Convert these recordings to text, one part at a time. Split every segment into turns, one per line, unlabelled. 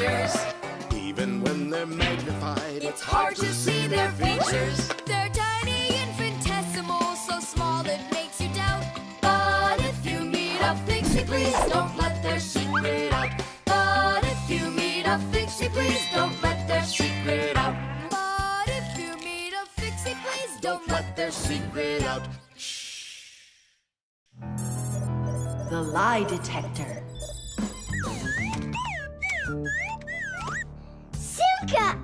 creatures.
Even when they're magnified,
It's hard to see their features.
They're tiny, infinitesimal, so small it makes you doubt.
But if you meet a Fixie, please don't let their secret out. But if you meet a Fixie, please don't let their secret out.
But if you meet a Fixie, please
don't let their secret out.
The lie detector.
Simka!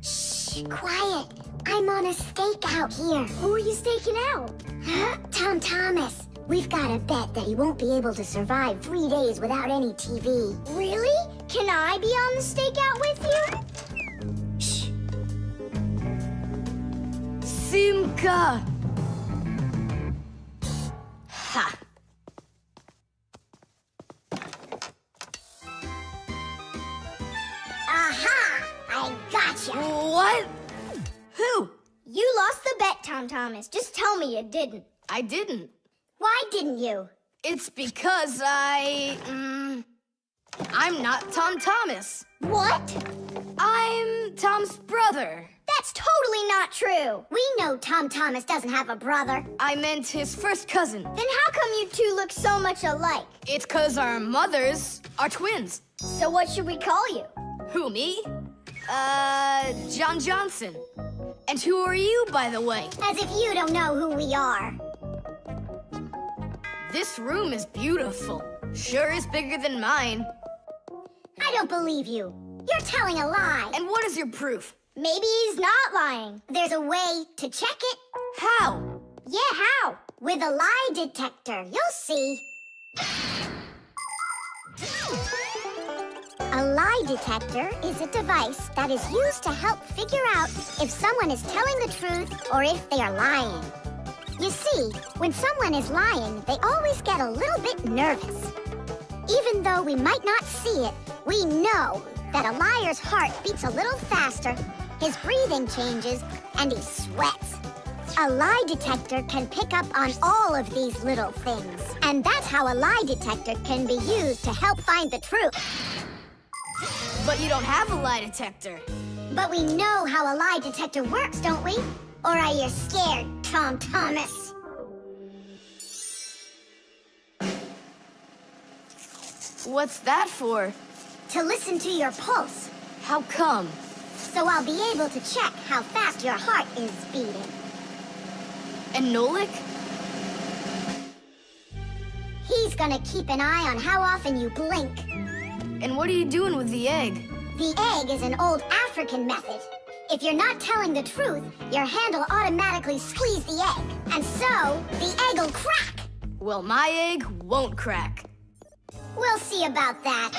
Shh, quiet. I'm on a stakeout here. Who are you staking out? Huh? Tom Thomas. We've got to bet that he won't be able to survive 3 days without any TV. Really? Can I be on the stakeout with you? Shh.
Simka! Ha!
Aha! I gotcha.
What? Who?
You lost the bet, Tom Thomas. Just tell me you didn't.
I didn't.
Why didn't you?
It's because I'm not Tom Thomas.
What?
I'm Tom's brother.
That's totally not true. We know Tom Thomas doesn't have a brother.
I meant his first cousin.
Then how come you two look so much alike?
It's 'cause our mothers are twins.
So what should we call you?
Who, me? John Johnson. And who are you, by the way?
As if you don't know who we are.
This room is beautiful. Sure is bigger than mine.
I don't believe you. You're telling a lie.
And what is your proof?
Maybe he's not lying. There's a way to check it.
How?
Yeah, how? With a lie detector. You'll see. A lie detector is a device that is used to help figure out if someone is telling the truth or if they are lying. You see, when someone is lying, they always get a little bit nervous. Even though we might not see it, we know that a liar's heart beats a little faster, his breathing changes, and he sweats. A lie detector can pick up on all of these little things. And that's how a lie detector can be used to help find the truth.
But you don't have a lie detector.
But we know how a lie detector works, don't we? Or are you scared, Tom Thomas?
What's that for?
To listen to your pulse,
How come?
so I'll be able to check how fast your heart is beating.
And Nolik?
He's gonna keep an eye on how often you blink.
And what are you doing with the egg?
The egg is an old African method. If you're not telling the truth, your hand will automatically squeeze the egg. And so, the egg will crack.
Well, my egg won't crack.
We'll see about that.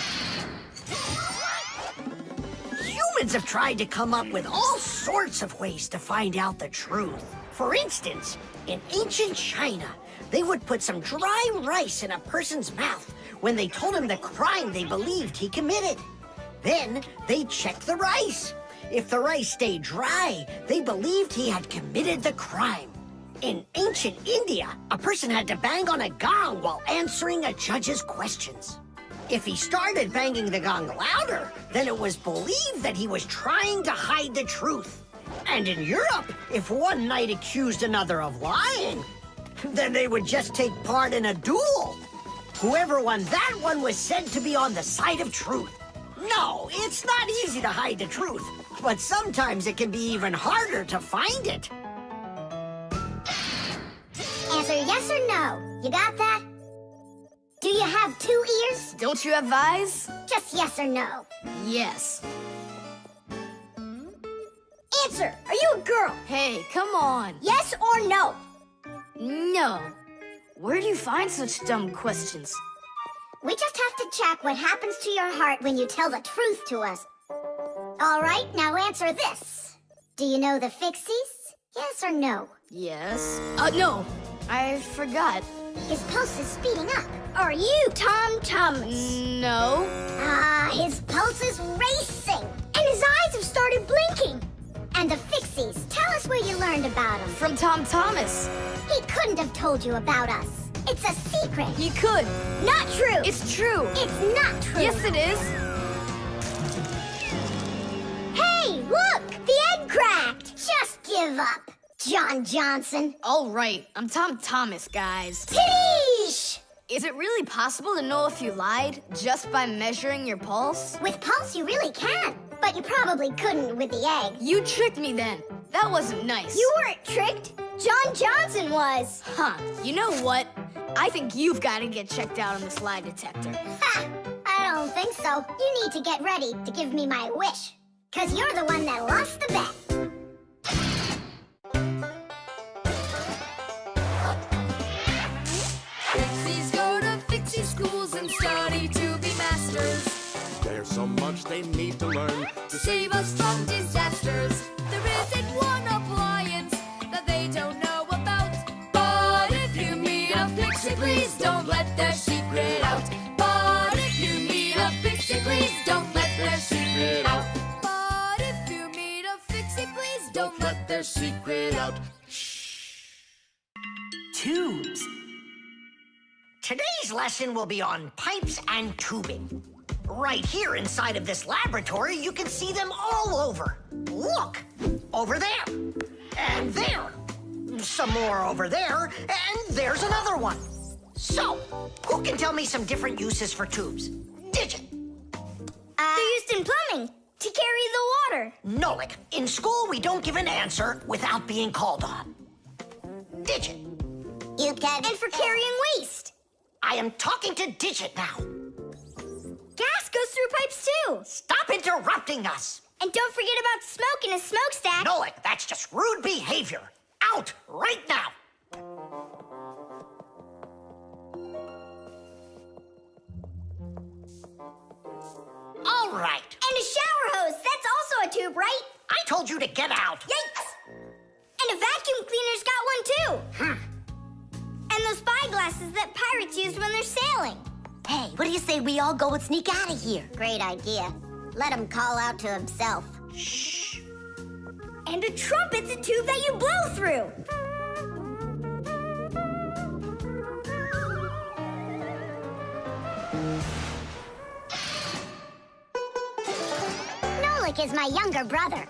Humans have tried to come up with all sorts of ways to find out the truth. For instance, in ancient China, they would put some dry rice in a person's mouth when they told him the crime they believed he committed. Then they'd check the rice. If the rice stayed dry, they believed he had committed the crime. In ancient India, a person had to bang on a gong while answering a judge's questions. If he started banging the gong louder, then it was believed that he was trying to hide the truth. And in Europe, if one knight accused another of lying, then they would just take part in a duel. Whoever won that one was said to be on the side of truth. No, it's not easy to hide the truth, but sometimes it can be even harder to find it.
Answer yes or no. You got that? Do you have 2 ears?
Don't you have eyes?
Just yes or no.
Yes.
Answer. Are you a girl?
Hey, come on.
Yes or no?
No. Where do you find such dumb questions?
We just have to check what happens to your heart when you tell the truth to us. All right, now answer this. Do you know the Fixies? Yes or no?
Yes. No. I forgot.
His pulse is speeding up. Are you Tom Thomas?
No.
His pulse is racing. And his eyes have started blinking. And the Fixies, tell us where you learned about them.
From Tom Thomas.
He couldn't have told you about us. It's a secret.
He could.
Not true.
It's true.
It's not true.
Yes, it is.
Give up, John Johnson.
All right, I'm Tom Thomas, guys.
Tish!
Is it really possible to know if you lied just by measuring your pulse?
With pulse, you really can. But you probably couldn't with the egg.
You tricked me then. That wasn't nice.
You weren't tricked. John Johnson was.
Huh, you know what? I think you've got to get checked out on this lie detector.
Ha! I don't think so. You need to get ready to give me my wish. 'Cause you're the one that lost the bet.
Fixies go to Fixie schools and study to be masters.
There's so much they need to learn
To save us from disasters. There isn't one appliance that they don't know about. But if you meet a Fixie, please don't let their secret out. But if you meet a Fixie, please don't let their secret out. But if you meet a Fixie, please don't let
their secret out.
Tubes. Today's lesson will be on pipes and tubing. Right here inside of this laboratory, you can see them all over. Look, over there, and there, some more over there, and there's another one. So, who can tell me some different uses for tubes? Digit.
They're used in plumbing to carry the water.
Nolik, in school we don't give an answer without being called on. Digit.
You can. And for carrying waste.
I am talking to Digit now.
Gas goes through pipes too.
Stop interrupting us.
And don't forget about smoke in a smokestack.
Nolik, that's just rude behavior. Out right now. All right.
And a shower hose. That's also a tube, right?
I told you to get out.
Yikes! And a vacuum cleaner's got one too. And those spyglasses that pirates use when they're sailing.
Hey, what do you say we all go and sneak out of here?
Great idea. Let him call out to himself.
Shh.
And a trumpet's a tube that you blow through. Nolik is my younger brother.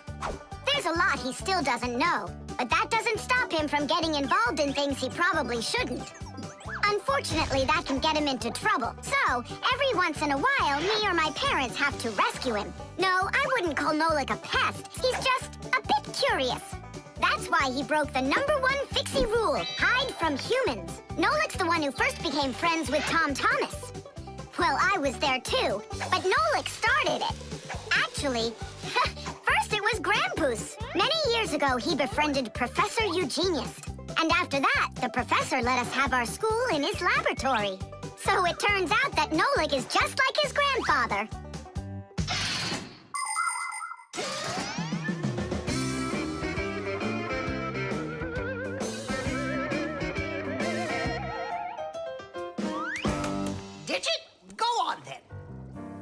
There's a lot he still doesn't know, but that doesn't stop him from getting involved in things he probably shouldn't. Unfortunately, that can get him into trouble. So, every once in a while, me or my parents have to rescue him. No, I wouldn't call Nolik a pest. He's just a bit curious. That's why he broke the #1 Fixie rule, hide from humans. Nolik's the one who first became friends with Tom Thomas. Well, I was there too, but Nolik started it. Actually, first it was Grampus. Many years ago, he befriended Professor Eugenius. And after that, the professor let us have our school in his laboratory. So it turns out that Nolik is just like his grandfather.
Digit, go on then.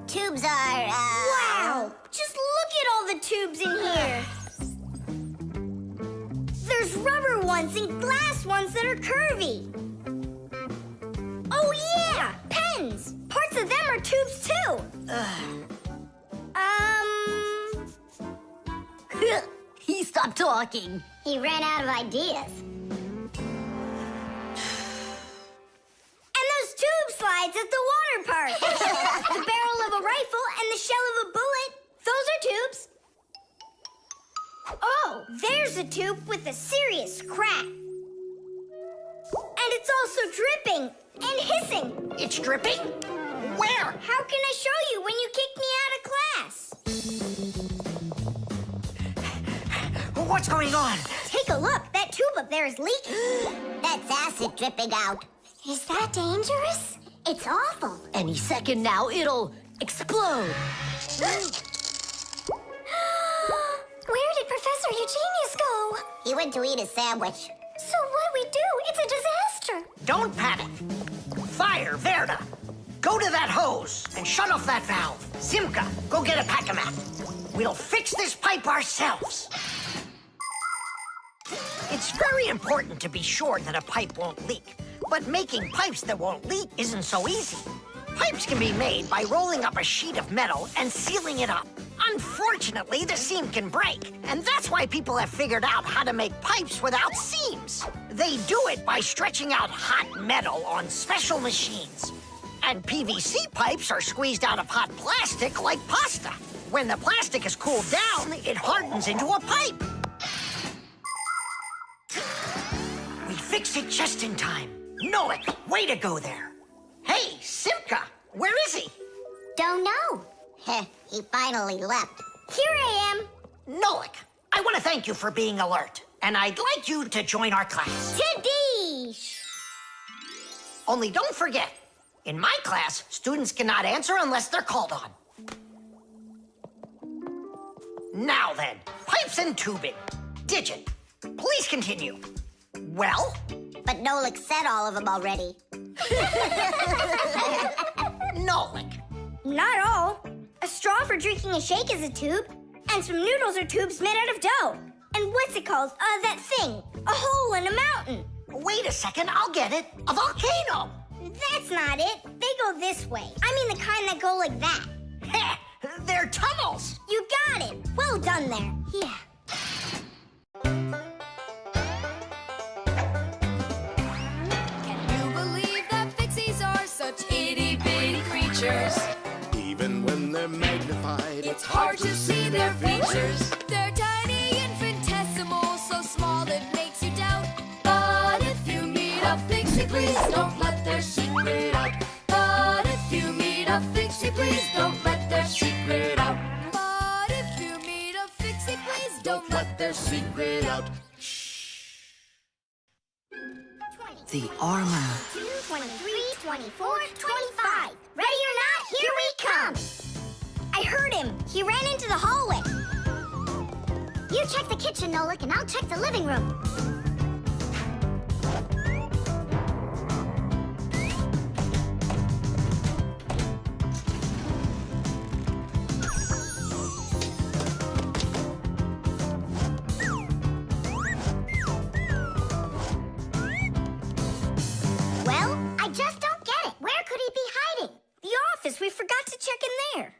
Tubes are, Wow! Just look at all the tubes in here. There's rubber ones and glass ones that are curvy. Oh, yeah! Pens! Parts of them are tubes, too.
He stopped talking.
He ran out of ideas. And those tube slides at the water park. The barrel of a rifle and the shell of a bullet. Those are tubes. Oh, there's a tube with a serious crack. And it's also dripping and hissing.
It's dripping? Where?
How can I show you when you kicked me out of class?
What's going on?
Take a look. That tube up there is leaking. That's acid dripping out. Is that dangerous? It's awful.
Any second now, it'll explode.
Where did Professor Eugenius go? He went to eat a sandwich. So what do we do? It's a disaster.
Don't panic. Fire, Verda. Go to that hose and shut off that valve. Simka, go get a pack-a-mat. We'll fix this pipe ourselves. It's very important to be sure that a pipe won't leak. But making pipes that won't leak isn't so easy. Pipes can be made by rolling up a sheet of metal and sealing it up. Unfortunately, the seam can break, and that's why people have figured out how to make pipes without seams. They do it by stretching out hot metal on special machines. And PVC pipes are squeezed out of hot plastic like pasta. When the plastic is cooled down, it hardens into a pipe. We fixed it just in time. Nolik, way to go there. Hey, Simka, where is he?
Don't know. Heh, he finally left. Here I am.
Nolik, I want to thank you for being alert, and I'd like you to join our class.
Tadish!
Only don't forget, in my class, students cannot answer unless they're called on. Now then, pipes and tubing. Digit, please continue. Well?
But Nolik said all of them already.
Nolik.
Not all. A straw for drinking a shake is a tube, and some noodles are tubes made out of dough. And what's it called? That thing. A hole in a mountain.
Wait a second, I'll get it. A volcano.
That's not it. They go this way. I mean the kind that go like that.
Heh, they're tunnels.
You got it. Well done there. Yeah.
Can you believe that Fixies are such itty-bitty creatures?
Even when they're magnified,
It's hard to see their features. They're tiny, infinitesimal, so small it makes you doubt. But if you meet a Fixie, please don't let their secret out. But if you meet a Fixie, please don't let their secret out. But if you meet a Fixie, please don't let their secret out.
The armor.
2, 23, 24, 25. Ready or not, here we come.
I heard him. He ran into the hallway.
You check the kitchen, Nolik, and I'll check the living room. Well, I just don't get it. Where could he be hiding?
The office. We forgot to check in there.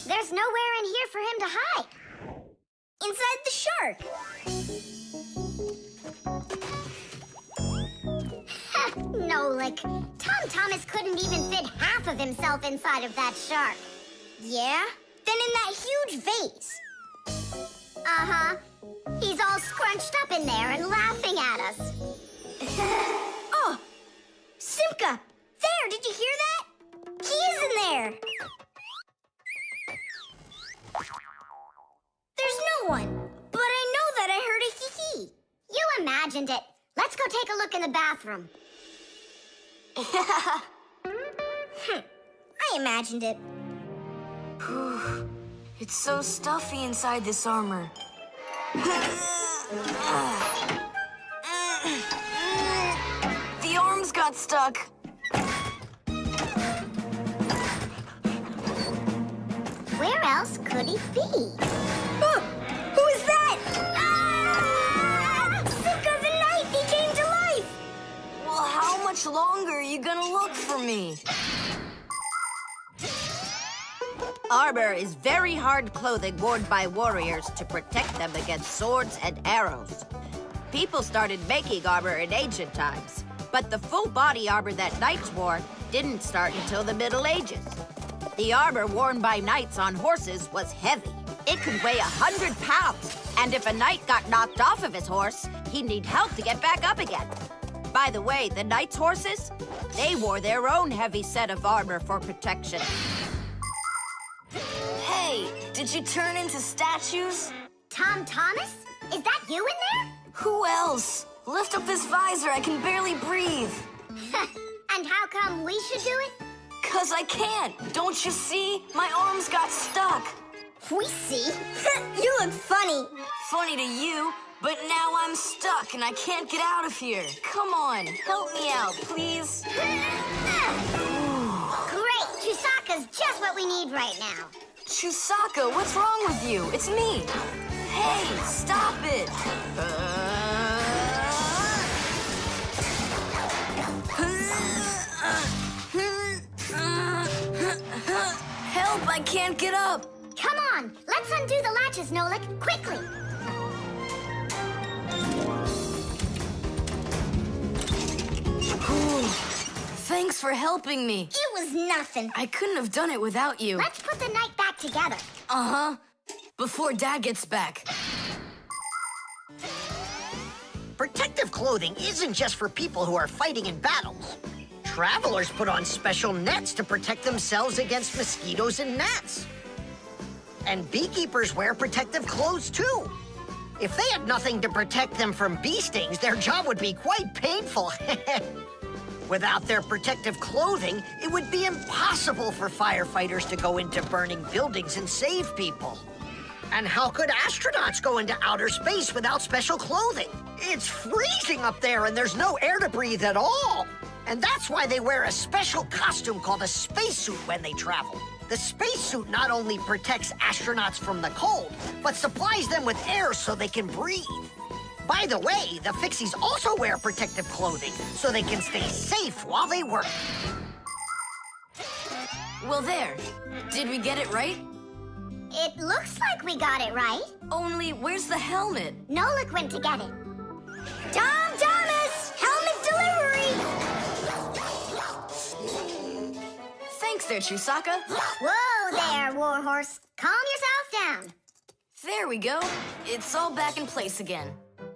There's nowhere in here for him to hide.
Inside the shark.
Nolik, Tom Thomas couldn't even fit half of himself inside of that shark.
Yeah? Then in that huge vase.
Uh-huh. He's all scrunched up in there and laughing at us.
Oh! Simka! There! Did you hear that? He is in there! There's no one. But I know that I heard a hee-hee.
You imagined it. Let's go take a look in the bathroom.
I imagined it.
It's so stuffy inside this armor. The arms got stuck.
Where else could he be?
Who is that? Ah! Simka the Knight! He came to life!
Well, how much longer are you gonna look for me?
Armor is very hard clothing worn by warriors to protect them against swords and arrows. People started making armor in ancient times, but the full body armor that knights wore didn't start until the Middle Ages. The armor worn by knights on horses was heavy. It could weigh 100 pounds, and if a knight got knocked off of his horse, he'd need help to get back up again. By the way, the knights' horses, they wore their own heavy set of armor for protection.
Hey, did you turn into statues?
Tom Thomas? Is that you in there?
Who else? Lift up this visor, I can barely breathe.
And how come we should do it?
'Cause I can't. Don't you see? My arms got stuck.
We see. You look funny.
Funny to you, but now I'm stuck and I can't get out of here. Come on, help me out, please.
Great! Chewsocka's just what we need right now.
Chewsocka, what's wrong with you? It's me. Hey, stop it. I can't get up.
Come on, let's undo the latches, Nolik, quickly.
Thanks for helping me.
It was nothing.
I couldn't have done it without you.
Let's put the night back together.
Uh-huh. Before Dad gets back.
Protective clothing isn't just for people who are fighting in battles. Travelers put on special nets to protect themselves against mosquitoes and gnats. And beekeepers wear protective clothes too. If they had nothing to protect them from bee stings, their job would be quite painful. Without their protective clothing, it would be impossible for firefighters to go into burning buildings and save people. And how could astronauts go into outer space without special clothing? It's freezing up there and there's no air to breathe at all. And that's why they wear a special costume called a spacesuit when they travel. The spacesuit not only protects astronauts from the cold, but supplies them with air so they can breathe. By the way, the Fixies also wear protective clothing so they can stay safe while they work.
Well, there. Did we get it right?
It looks like we got it right.
Only, where's the helmet?
Nolik went to get it.
Tom Thomas, helmet delivery.
Thanks there, Chewsocka.
Whoa there, Warhorse. Calm yourself down.
There we go. It's all back in place again.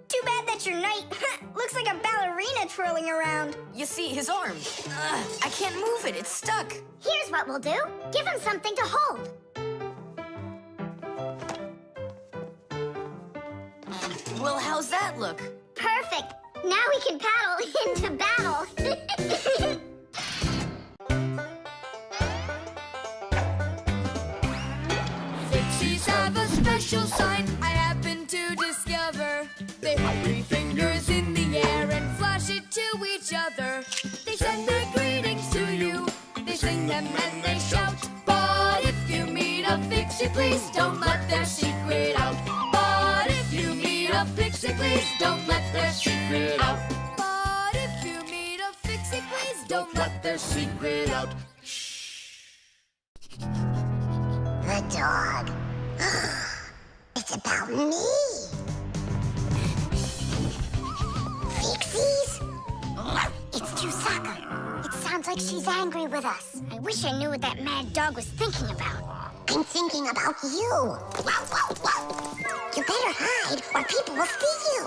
Too bad that your knight looks like a ballerina twirling around.
You see, his arm. I can't move it. It's stuck.
Here's what we'll do. Give him something to hold.
Well, how's that look?
Perfect. Now we can paddle into battle.
Fixies have a special sign I happen to discover. They hold 3 fingers in the air and flash it to each other. They send their greetings to you. They sing them and they shout. But if you meet a Fixie, please don't let their secret out. But if you meet a Fixie, please don't let their secret out. But if you meet a Fixie, please don't let their secret out.
The dog. It's about me. Fixies? It's Chewsocka. It sounds like she's angry with us.
I wish I knew what that mad dog was thinking about.
I'm thinking about you. You better hide or people will see you.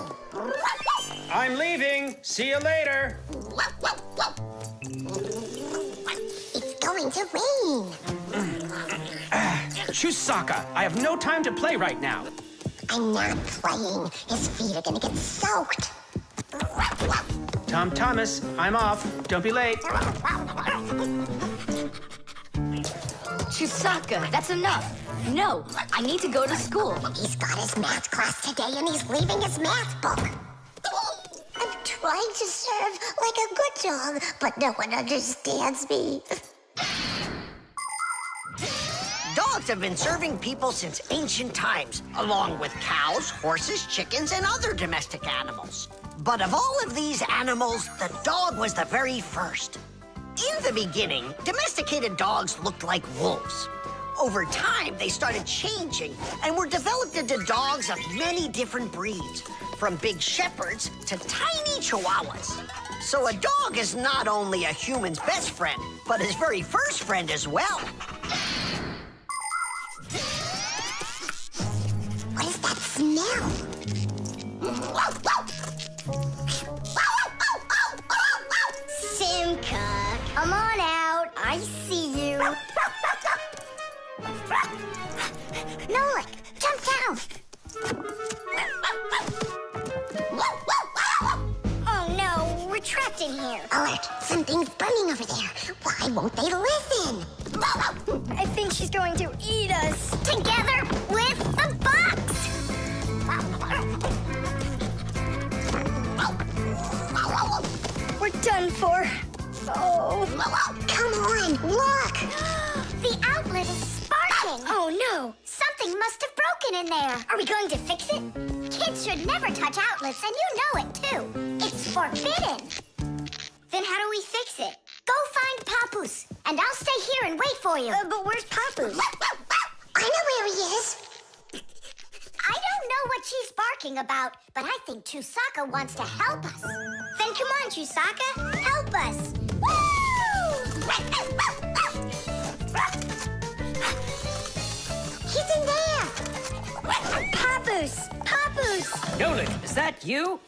I'm leaving. See you later.
It's going to rain.
Chewsocka, I have no time to play right now.
I'm not playing. His feet are gonna get soaked.
Tom Thomas, I'm off. Don't be late.
Chewsocka, that's enough. No, I need to go to school.
He's got his math class today and he's leaving his math book. I'm trying to serve like a good dog, but no one understands me.
Dogs have been serving people since ancient times, along with cows, horses, chickens, and other domestic animals. But of all of these animals, the dog was the very first. In the beginning, domesticated dogs looked like wolves. Over time, they started changing and were developed into dogs of many different breeds, from big shepherds to tiny chihuahuas. So a dog is not only a human's best friend, but his very first friend as well.
What is that smell?
Simka, come on out. I see you.
Nolik, jump down.
Oh no, we're trapped in here.
Alert, something's burning over there. Why won't they listen?
I think she's going to eat us.
Together with the box.
We're done for. Oh.
Come on, look. The outlet is sparking.
Oh no.
Something must have broken in there.
Are we going to fix it?
Kids should never touch outlets, and you know it, too. It's forbidden.
Then how do we fix it?
Go find Papoose, and I'll stay here and wait for you.
But where's Papoose?
I know where he is. I don't know what she's barking about, but I think Chewsocka wants to help us.
Then come on, Chewsocka. Help us.
He's in there.
Papoose! Papoose!
Nolik, is that you?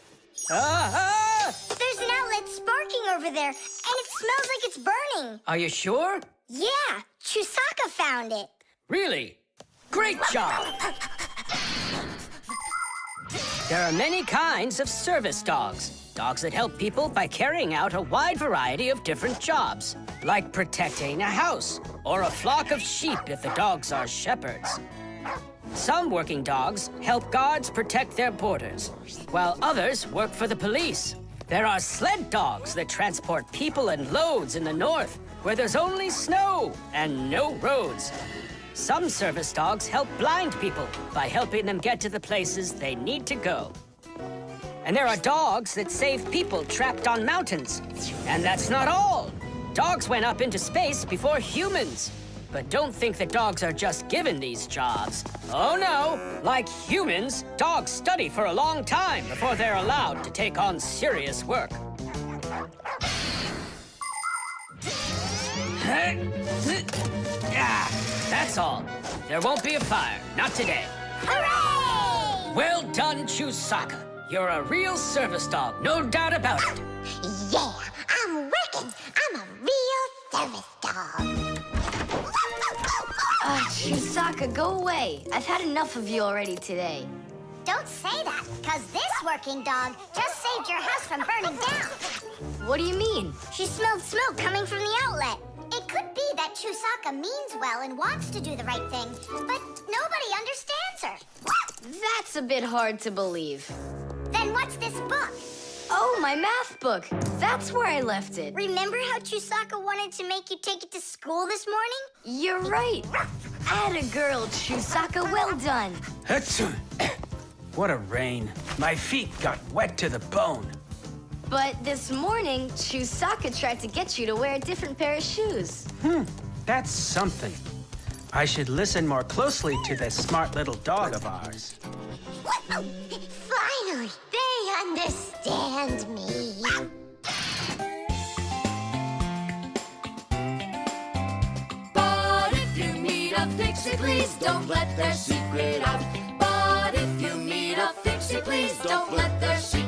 There's an outlet sparking over there, and it smells like it's burning.
Are you sure?
Yeah, Chewsocka found it.
Really? Great job! There are many kinds of service dogs. Dogs that help people by carrying out a wide variety of different jobs, like protecting a house or a flock of sheep if the dogs are shepherds. Some working dogs help guards protect their borders, while others work for the police. There are sled dogs that transport people and loads in the north, where there's only snow and no roads. Some service dogs help blind people by helping them get to the places they need to go. And there are dogs that save people trapped on mountains. And that's not all. Dogs went up into space before humans. But don't think that dogs are just given these jobs. Oh no! Like humans, dogs study for a long time before they're allowed to take on serious work. That's all. There won't be a fire. Not today.
Hooray!
Well done, Chewsocka. You're a real service dog, no doubt about it.
Yeah, I'm working. I'm a real service dog.
Chewsocka, go away. I've had enough of you already today.
Don't say that, because this working dog just saved your house from burning down.
What do you mean?
She smelled smoke coming from the outlet.
It could be that Chewsocka means well and wants to do the right thing, but nobody understands her.
That's a bit hard to believe.
Then what's this book?
Oh, my math book. That's where I left it.
Remember how Chewsocka wanted to make you take it to school this morning?
You're right. Atta girl, Chewsocka. Well done.
What a rain. My feet got wet to the bone.
But this morning, Chewsocka tried to get you to wear a different pair of shoes.
That's something. I should listen more closely to this smart little dog of ours.
Finally, they understand me.
But if you meet a Fixie, please don't let their secret out. But if you meet a Fixie, please don't let their secret out.